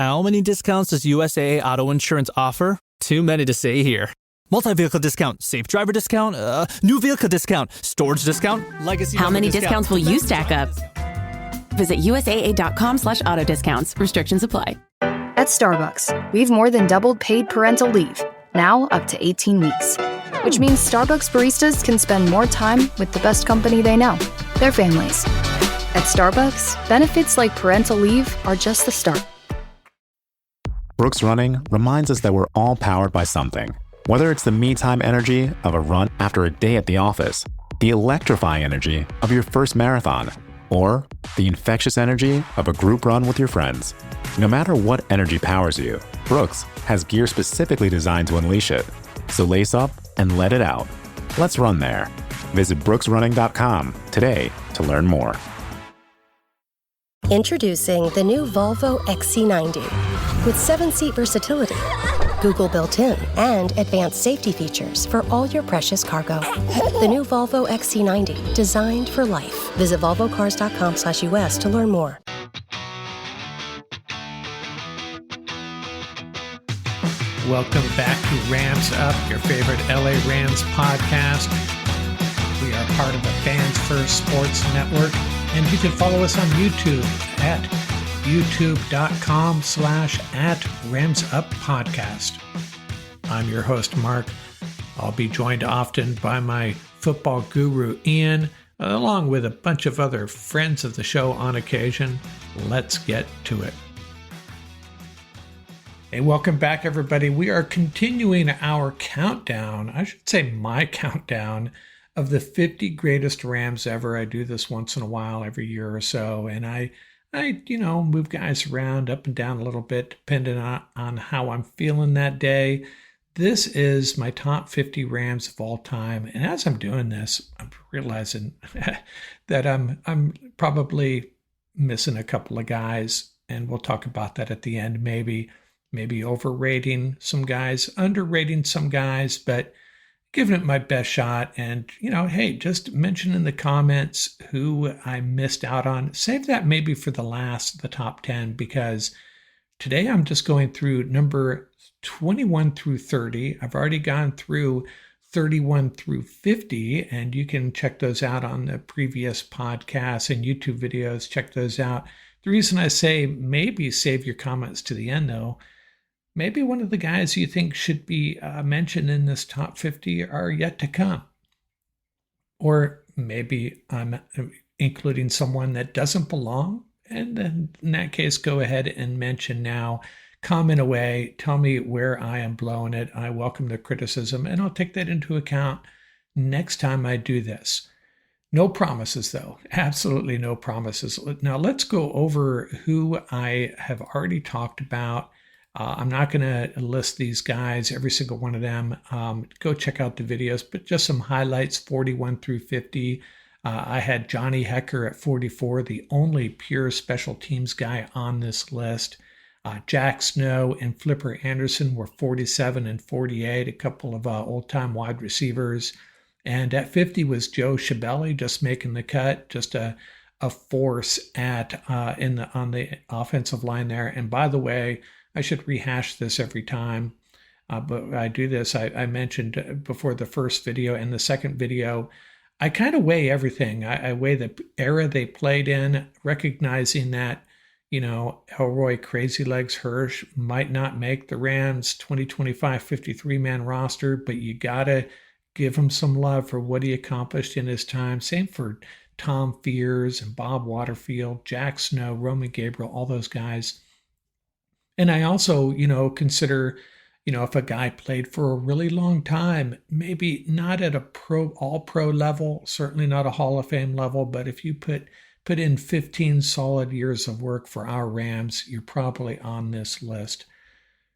How many discounts does USAA Auto Insurance offer? Too many to say here. Multi-vehicle discount, safe driver discount, new vehicle discount, storage discount, legacy. How many discounts will you stack up? Visit USAA.com/auto discounts. Restrictions apply. At Starbucks, we've more than doubled paid parental leave, now up to 18 weeks. Which means Starbucks baristas can spend more time with the best company they know, their families. At Starbucks, benefits like parental leave are just the start. Brooks Running reminds us that we're all powered by something. Whether it's the me-time energy of a run after a day at the office, the electrifying energy of your first marathon, or the infectious energy of a group run with your friends. No matter what energy powers you, Brooks has gear specifically designed to unleash it. So lace up and let it out. Let's run there. Visit brooksrunning.com today to learn more. Introducing the new Volvo XC90 with 7-seat versatility, Google built-in, and advanced safety features for all your precious cargo. The new Volvo XC90, designed for life. Visit volvocars.com/US to learn more. Welcome back to Rams Up, your favorite LA Rams podcast. We are part of the Fans First Sports Network, and you can follow us on YouTube at youtube.com/@RamsUpPodcast. I'm your host, Mark. I'll be joined often by my football guru, Ian, along with a bunch of other friends of the show on occasion. Let's get to it. Hey, welcome back, everybody. We are continuing our countdown, I should say my countdown, of the 50 greatest Rams ever. I do this once in a while, every year or so, and I move guys around up and down a little bit, depending on how I'm feeling that day. This is my top 50 Rams of all time, and as I'm doing this, I'm realizing that I'm probably missing a couple of guys, and we'll talk about that at the end, maybe overrating some guys, underrating some guys, but giving it my best shot. And, hey, just mention in the comments who I missed out on. Save that maybe for the top 10, because today I'm just going through number 21 through 30. I've already gone through 31 through 50, and you can check those out on the previous podcasts and YouTube videos. Check those out. The reason I say maybe save your comments to the end, though, maybe one of the guys you think should be mentioned in this top 50 are yet to come. Or maybe I'm including someone that doesn't belong. And then in that case, go ahead and mention now. Comment away. Tell me where I am blowing it. I welcome the criticism, and I'll take that into account next time I do this. No promises, though. Absolutely no promises. Now, let's go over who I have already talked about. I'm not going to list these guys, every single one of them. Go check out the videos, but just some highlights, 41 through 50. I had Johnny Hekker at 44, the only pure special teams guy on this list. Jack Snow and Flipper Anderson were 47 and 48, a couple of old-time wide receivers. And at 50 was Joe Schiavelli, just making the cut, just a force on the offensive line there. And by the way, I should rehash this every time, but I do this. I mentioned before the first video and the second video, I kind of weigh everything. I weigh the era they played in, recognizing that, Elroy Crazy Legs Hirsch might not make the Rams 2025 53-man roster, but you got to give him some love for what he accomplished in his time. Same for Tom Fears and Bob Waterfield, Jack Snow, Roman Gabriel, all those guys. And I also, consider, if a guy played for a really long time, maybe not at a all-pro level, certainly not a Hall of Fame level, but if you put in 15 solid years of work for our Rams, you're probably on this list.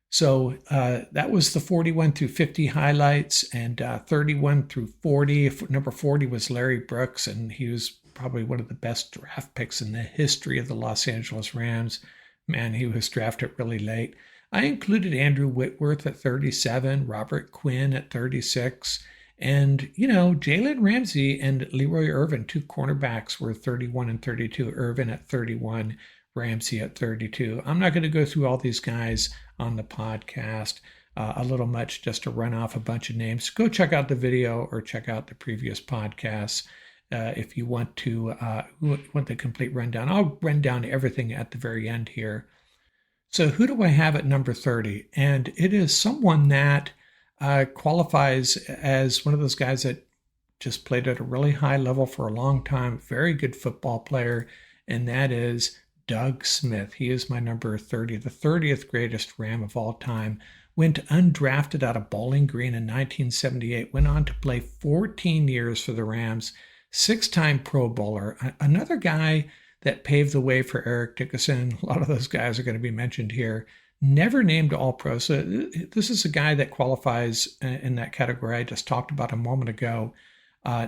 So that was the 41 through 50 highlights, and 31 through 40. Number 40 was Larry Brooks, and he was probably one of the best draft picks in the history of the Los Angeles Rams. Man, he was drafted really late. I included Andrew Whitworth at 37, Robert Quinn at 36, and, Jalen Ramsey and Leroy Irvin, two cornerbacks, were 31 and 32. Irvin at 31, Ramsey at 32. I'm not going to go through all these guys on the podcast. A little much just to run off a bunch of names. Go check out the video or check out the previous podcasts if you want the complete rundown. I'll run down everything at the very end here. So who do I have at number 30? And it is someone that qualifies as one of those guys that just played at a really high level for a long time, very good football player, and that is Doug Smith. He is my number 30, the 30th greatest Ram of all time. Went undrafted out of Bowling Green in 1978, went on to play 14 years for the Rams, 6-time Pro Bowler, another guy that paved the way for Eric Dickerson. A lot of those guys are going to be mentioned here. Never named All-Pro. So this is a guy that qualifies in that category I just talked about a moment ago.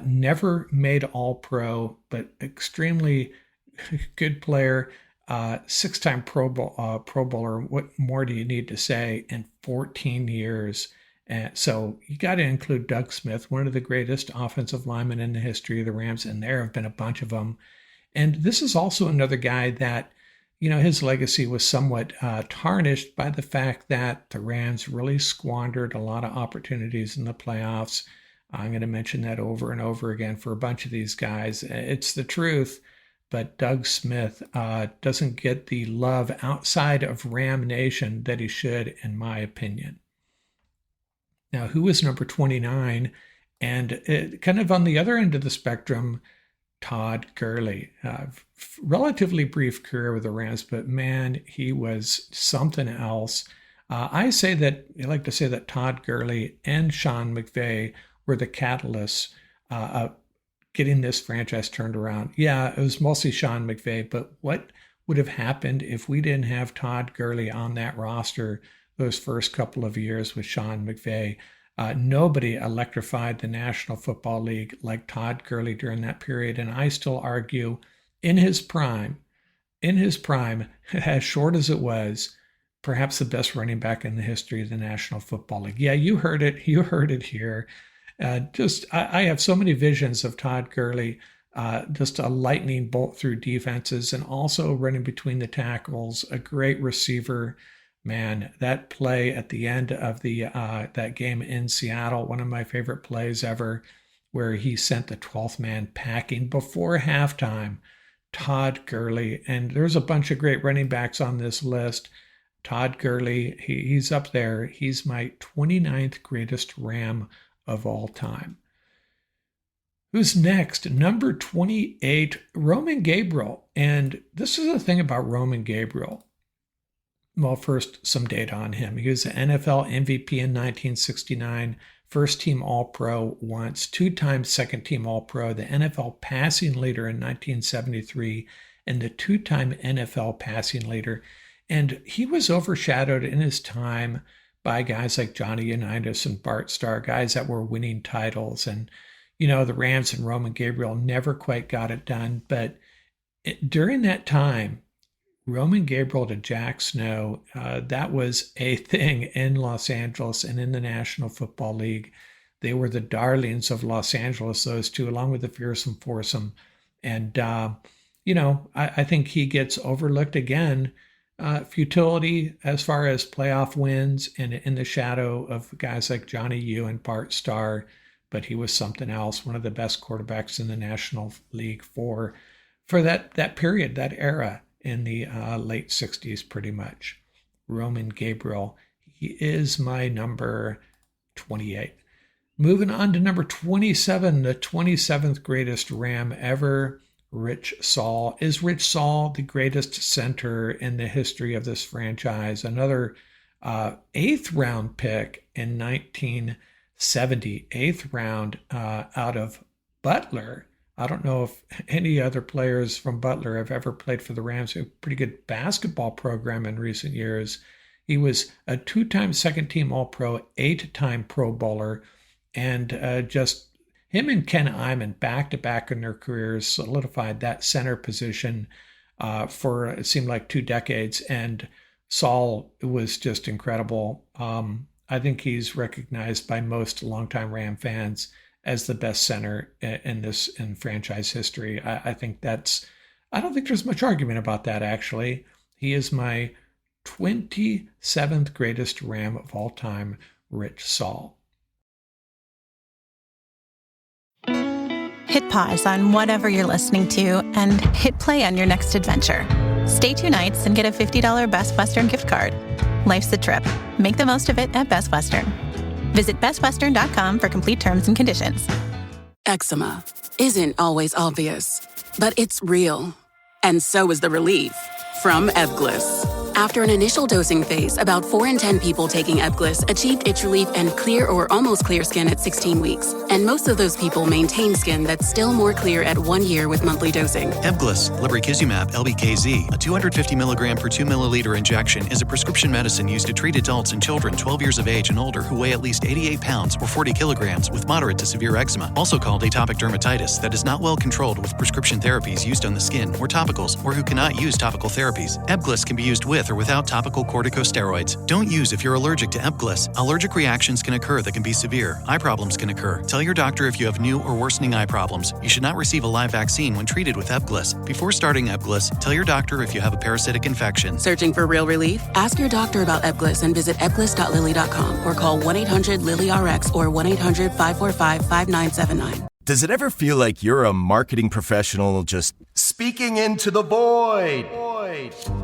Never made All-Pro, but extremely good player. 6-time Pro Bowler. What more do you need to say? In 14 years. So you got to include Doug Smith, one of the greatest offensive linemen in the history of the Rams, and there have been a bunch of them. And this is also another guy that, his legacy was somewhat tarnished by the fact that the Rams really squandered a lot of opportunities in the playoffs. I'm going to mention that over and over again for a bunch of these guys. It's the truth, but Doug Smith doesn't get the love outside of Ram Nation that he should, in my opinion. Now, who is number 29? And kind of on the other end of the spectrum, Todd Gurley. Relatively brief career with the Rams, but man, he was something else. I like to say that Todd Gurley and Sean McVay were the catalysts of getting this franchise turned around. Yeah, it was mostly Sean McVay, but what would have happened if we didn't have Todd Gurley on that roster those first couple of years with Sean McVay? Nobody electrified the National Football League like Todd Gurley during that period. And I still argue in his prime, as short as it was, perhaps the best running back in the history of the National Football League. Yeah, you heard it here. I have so many visions of Todd Gurley, just a lightning bolt through defenses and also running between the tackles, a great receiver. Man, that play at the end of that game in Seattle, one of my favorite plays ever, where he sent the 12th man packing before halftime. Todd Gurley, and there's a bunch of great running backs on this list. Todd Gurley, he's up there. He's my 29th greatest Ram of all time. Who's next? Number 28, Roman Gabriel. And this is the thing about Roman Gabriel. Well, first, some data on him. He was an NFL MVP in 1969, first-team All-Pro once, 2-time second-team All-Pro, the NFL passing leader in 1973, and the 2-time NFL passing leader. And he was overshadowed in his time by guys like Johnny Unitas and Bart Starr, guys that were winning titles. And, the Rams and Roman Gabriel never quite got it done. But during that time, Roman Gabriel to Jack Snow, that was a thing in Los Angeles and in the National Football League. They were the darlings of Los Angeles, those two, along with the Fearsome Foursome. And, I think he gets overlooked again. Futility as far as playoff wins and in the shadow of guys like Johnny U and Bart Starr. But he was something else, one of the best quarterbacks in the National League for that period, that era. In the late 60s, pretty much. Roman Gabriel, he is my number 28. Moving on to number 27, the 27th greatest Ram ever, Rich Saul. Is Rich Saul the greatest center in the history of this franchise? Another 8th round pick in 1970, 8th round out of Butler. I don't know if any other players from Butler have ever played for the Rams. A pretty good basketball program in recent years. He was a 2-time second-team All-Pro, 8-time Pro Bowler, and just him and Ken Iman back-to-back in their careers solidified that center position for, it seemed like, 2 decades. And Saul was just incredible. I think he's recognized by most longtime Ram fans as the best center in franchise history. I think that's I don't think there's much argument about that, actually. He is my 27th greatest Ram of all time, Rich Saul. Hit pause on whatever you're listening to and hit play on your next adventure. Stay 2 nights and get a $50 Best Western gift card. Life's a trip. Make the most of it at Best Western. Visit bestwestern.com for complete terms and conditions. Eczema isn't always obvious, but it's real. And so is the relief from Ebglyss. After an initial dosing phase, about 4 in 10 people taking Ebglyss achieved itch relief and clear or almost clear skin at 16 weeks. And most of those people maintain skin that's still more clear at 1 year with monthly dosing. Ebglyss, lebrikizumab LBKZ, a 250 milligram per 2 milliliter injection, is a prescription medicine used to treat adults and children 12 years of age and older who weigh at least 88 pounds or 40 kilograms with moderate to severe eczema, also called atopic dermatitis, that is not well controlled with prescription therapies used on the skin or topicals, or who cannot use topical therapies. Ebglyss can be used with or without topical corticosteroids. Don't use if you're allergic to Ebglyss. Allergic reactions can occur that can be severe. Eye problems can occur. Tell your doctor if you have new or worsening eye problems. You should not receive a live vaccine when treated with Ebglyss. Before starting Ebglyss, tell your doctor if you have a parasitic infection. Searching for real relief? Ask your doctor about Ebglyss and visit ebglyss.lilly.com or call 1-800-LILY-RX or 1-800-545-5979. Does it ever feel like you're a marketing professional just speaking into the void?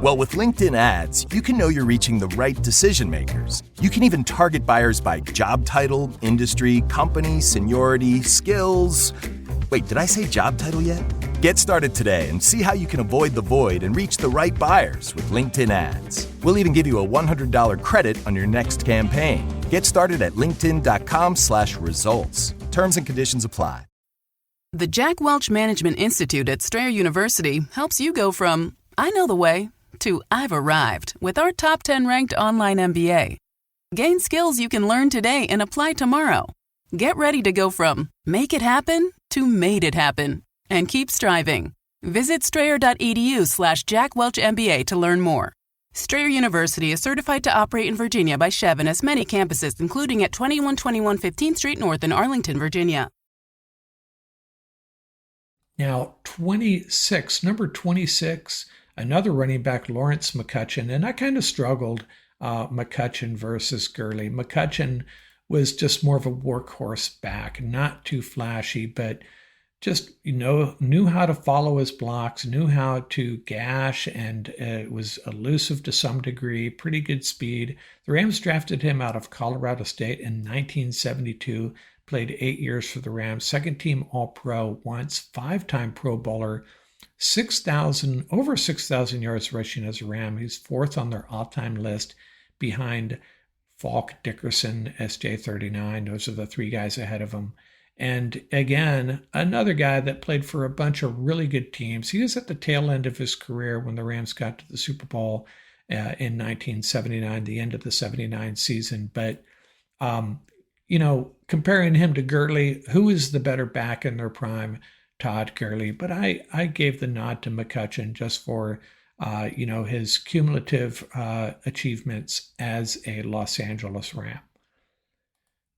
Well, with LinkedIn ads, you can know you're reaching the right decision makers. You can even target buyers by job title, industry, company, seniority, skills. Wait, did I say job title yet? Get started today and see how you can avoid the void and reach the right buyers with LinkedIn ads. We'll even give you a $100 credit on your next campaign. Get started at linkedin.com/results. Terms and conditions apply. The Jack Welch Management Institute at Strayer University helps you go from, I know the way, to I've arrived with our top 10 ranked online MBA. Gain skills you can learn today and apply tomorrow. Get ready to go from make it happen to made it happen. And keep striving. Visit strayer.edu/JackWelchMBA to learn more. Strayer University is certified to operate in Virginia by Chev and has many campuses, including at 2121 15th Street North in Arlington, Virginia. Now, number 26, another running back, Lawrence McCutcheon. And I kind of struggled, McCutcheon versus Gurley. McCutcheon was just more of a workhorse back, not too flashy, but just, knew how to follow his blocks, knew how to gash, and was elusive to some degree, pretty good speed. The Rams drafted him out of Colorado State in 1972, played 8 years for the Rams, second team All-Pro once, 5-time Pro Bowler, over 6,000 yards rushing as a Ram. He's fourth on their all-time list behind Falk, Dickerson, SJ39. Those are the three guys ahead of him. And again, another guy that played for a bunch of really good teams. He was at the tail end of his career when the Rams got to the Super Bowl in 1979, the end of the 79 season. But, comparing him to Gurley, who is the better back in their prime? Todd Gurley. But I gave the nod to McCutcheon just for, his cumulative achievements as a Los Angeles Ram.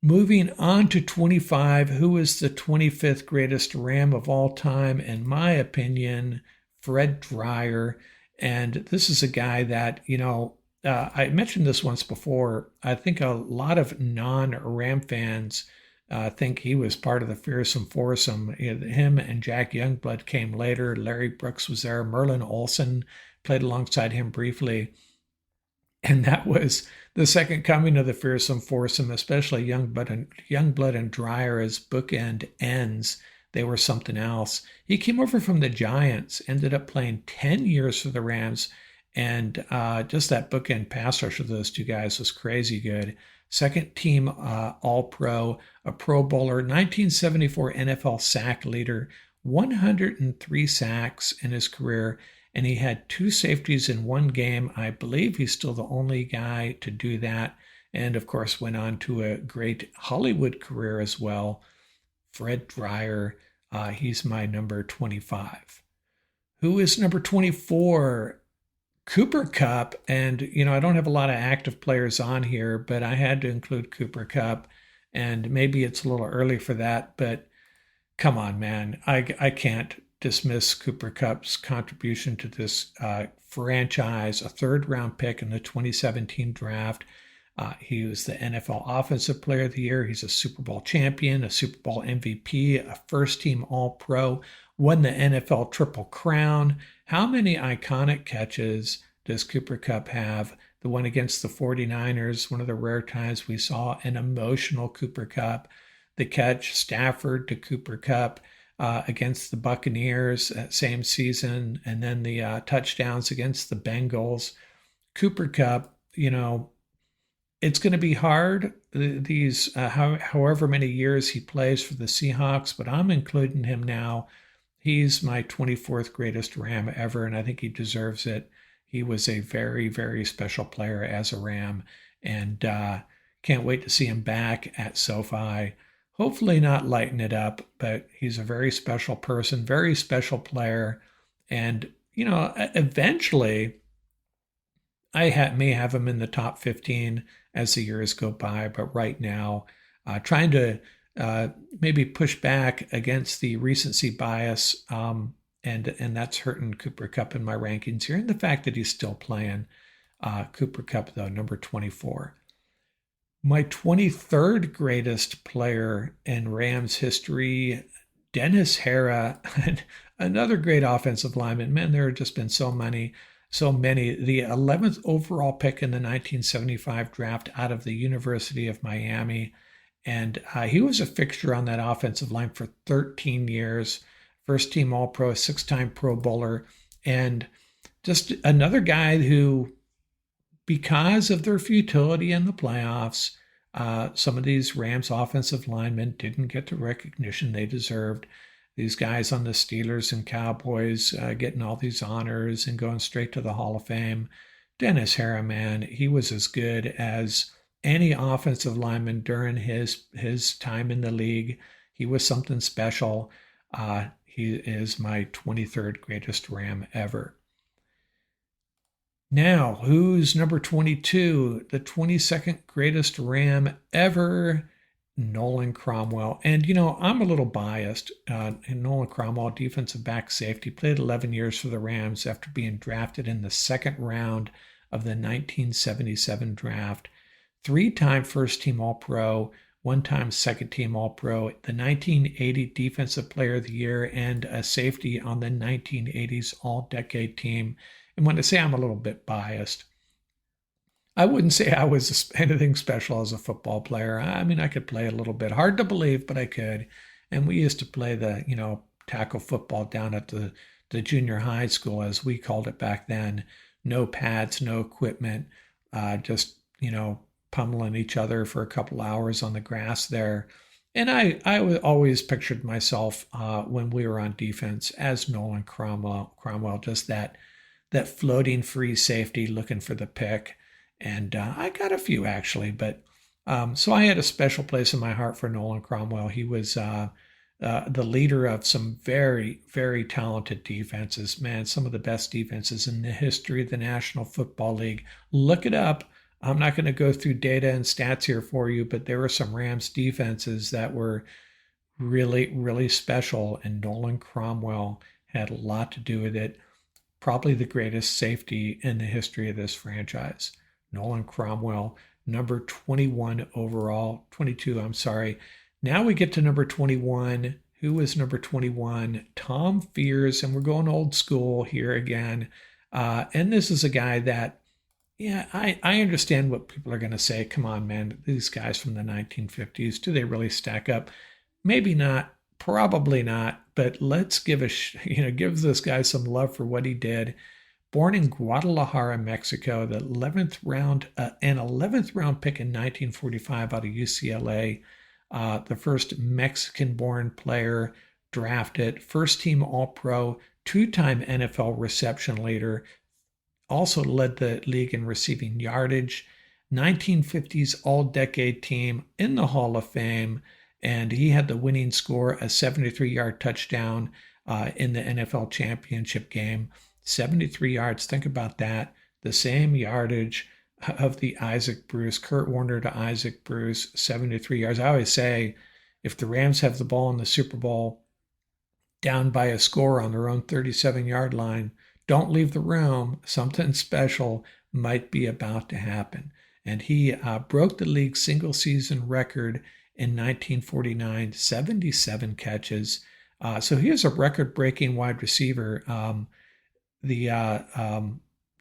Moving on to 25, who is the 25th greatest Ram of all time? In my opinion, Fred Dryer. And this is a guy that, I mentioned this once before. I think a lot of non-Ram fans think he was part of the fearsome foursome. Him and Jack Youngblood came later. Larry Brooks was there. Merlin Olsen played alongside him briefly. And that was the second coming of the fearsome foursome, especially Youngblood and Dryer as bookend ends. They were something else. He came over from the Giants, ended up playing 10 years for the Rams, and just that bookend pass rush of those two guys was crazy good. Second team All-Pro, a Pro Bowler, 1974 NFL sack leader, 103 sacks in his career, and he had 2 safeties in one game. I believe he's still the only guy to do that, and of course went on to a great Hollywood career as well. Fred Dryer, he's my number 25. Who is number 24? Cooper Kupp. And, I don't have a lot of active players on here, but I had to include Cooper Kupp, and maybe it's a little early for that, but come on, man. I can't dismiss Cooper Kupp's contribution to this franchise, a third-round pick in the 2017 draft. He was the NFL Offensive Player of the Year. He's a Super Bowl champion, a Super Bowl MVP, a first-team All-Pro, won the NFL Triple Crown. How many iconic catches does Cooper Kupp have? The one against the 49ers, one of the rare times we saw an emotional Cooper Kupp. The catch, Stafford to Cooper Kupp against the Buccaneers that same season, and then the touchdowns against the Bengals. Cooper Kupp, it's going to be hard these however many years he plays for the Seahawks, but I'm including him now. He's my 24th greatest Ram ever, and I think he deserves it. He was a very, very special player as a Ram, and can't wait to see him back at SoFi. Hopefully not lighting it up, but he's a very special person, very special player. And, eventually I may have him in the top 15 as the years go by. But right now, trying to maybe push back against the recency bias, and that's hurting Cooper Kupp in my rankings here. And the fact that he's still playing. Cooper Kupp, though, number 24. My 23rd greatest player in Rams history, Dennis Hara, another great offensive lineman. Man, there have just been so many. The 11th overall pick in the 1975 draft out of the University of Miami. And he was a fixture on that offensive line for 13 years. First team All-Pro, 6-time Pro Bowler. And just another guy who, because of their futility in the playoffs, some of these Rams offensive linemen didn't get the recognition they deserved. These guys on the Steelers and Cowboys getting all these honors and going straight to the Hall of Fame. Dennis Hara, man, he was as good as any offensive lineman during his time in the league. He was something special. He is my 23rd greatest Ram ever. Now, who's number 22? The 22nd greatest Ram ever, Nolan Cromwell. And, I'm a little biased. Nolan Cromwell, defensive back safety, played 11 years for the Rams after being drafted in the second round of the 1977 draft. 3-time first-team All-Pro, 1-time second-team All-Pro, the 1980 Defensive Player of the Year, and a safety on the 1980s All-Decade team. And when I say I'm a little bit biased, I wouldn't say I was anything special as a football player. I mean, I could play a little bit. Hard to believe, but I could. And we used to play the, tackle football down at the junior high school, as we called it back then. No pads, no equipment, just, pummeling each other for a couple hours on the grass there. And I always pictured myself when we were on defense as Nolan Cromwell, just that floating free safety looking for the pick. And I got a few actually, but so I had a special place in my heart for Nolan Cromwell. He was the leader of some very, very talented defenses. Man, some of the best defenses in the history of the National Football League. Look it up. I'm not going to go through data and stats here for you, but there were some Rams defenses that were really, really special, and Nolan Cromwell had a lot to do with it. Probably the greatest safety in the history of this franchise. Nolan Cromwell, number 21 overall, 22, I'm sorry. Now we get to number 21. Who is number 21? Tom Fears, and we're going old school here again. And this is a guy that, I understand what people are going to say. Come on, man, these guys from the 1950s, do they really stack up? Maybe not, probably not, but let's give this guy some love for what he did. Born in Guadalajara, Mexico, the 11th round pick in 1945 out of UCLA, the first Mexican-born player drafted, first-team All-Pro, 2-time NFL reception leader, also led the league in receiving yardage, 1950s All-Decade team in the Hall of Fame, and he had the winning score, a 73-yard touchdown in the NFL championship game. 73 yards, think about that. The same yardage of the Isaac Bruce, Kurt Warner to Isaac Bruce, 73 yards. I always say, if the Rams have the ball in the Super Bowl, down by a score on their own 37-yard line. Don't leave the room. Something special might be about to happen. And he broke the league single-season record in 1949, 77 catches. So he is a record-breaking wide receiver.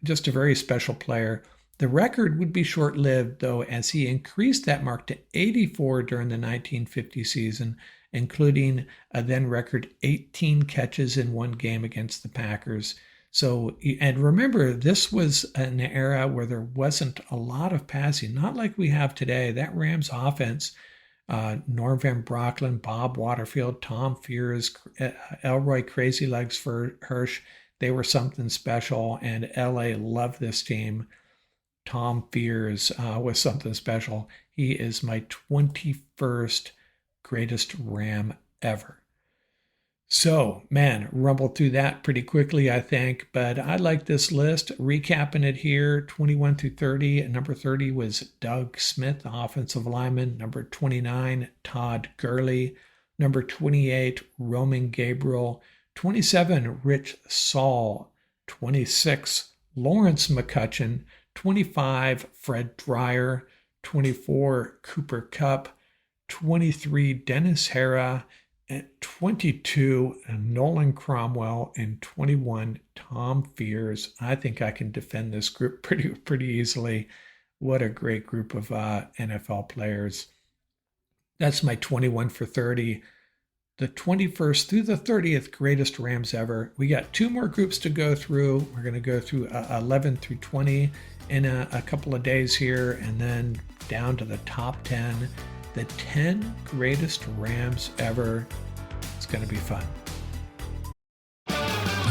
Just a very special player. The record would be short-lived, though, as he increased that mark to 84 during the 1950 season, including a then record 18 catches in one game against the Packers. So, and remember, this was an era where there wasn't a lot of passing, not like we have today. That Rams offense, Norm Van Brocklin, Bob Waterfield, Tom Fears, Elroy Crazy Legs for Hirsch, they were something special, and LA loved this team. Tom Fears was something special. He is my 21st greatest Ram ever. So, man, rumbled through that pretty quickly, I think, but I like this list. Recapping it here, 21 through 30. Number 30 was Doug Smith, the offensive lineman. Number 29, Todd Gurley. Number 28, Roman Gabriel. 27, Rich Saul. 26, Lawrence McCutcheon. 25, Fred Dreyer. 24, Cooper Kupp. 23, Dennis Hara. At 22, Nolan Cromwell, and 21, Tom Fears. I think I can defend this group pretty easily. What a great group of NFL players. That's my 21 for 30. The 21st through the 30th greatest Rams ever. We got two more groups to go through. We're going to go through 11 through 20 in a couple of days here, and then down to the top 10. The 10 greatest Rams ever. It's going to be fun.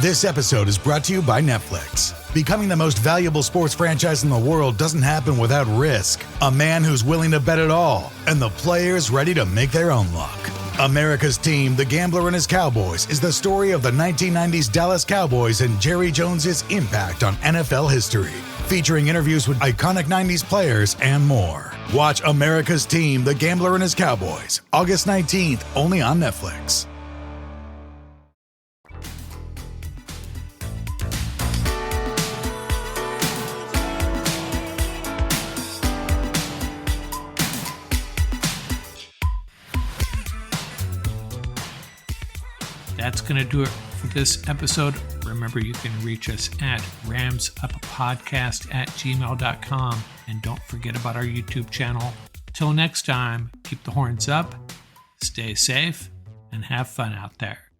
This episode is brought to you by Netflix. Becoming the most valuable sports franchise in the world doesn't happen without risk. A man who's willing to bet it all, and the players ready to make their own luck. America's Team, The Gambler and His Cowboys, is the story of the 1990s Dallas Cowboys and Jerry Jones's impact on NFL history. Featuring interviews with iconic 90s players and more. Watch America's Team, The Gambler and His Cowboys, August 19th, only on Netflix. That's going to do it for this episode. Remember, you can reach us at ramsuppodcast@gmail.com. And don't forget about our YouTube channel. Till next time, keep the horns up, stay safe, and have fun out there.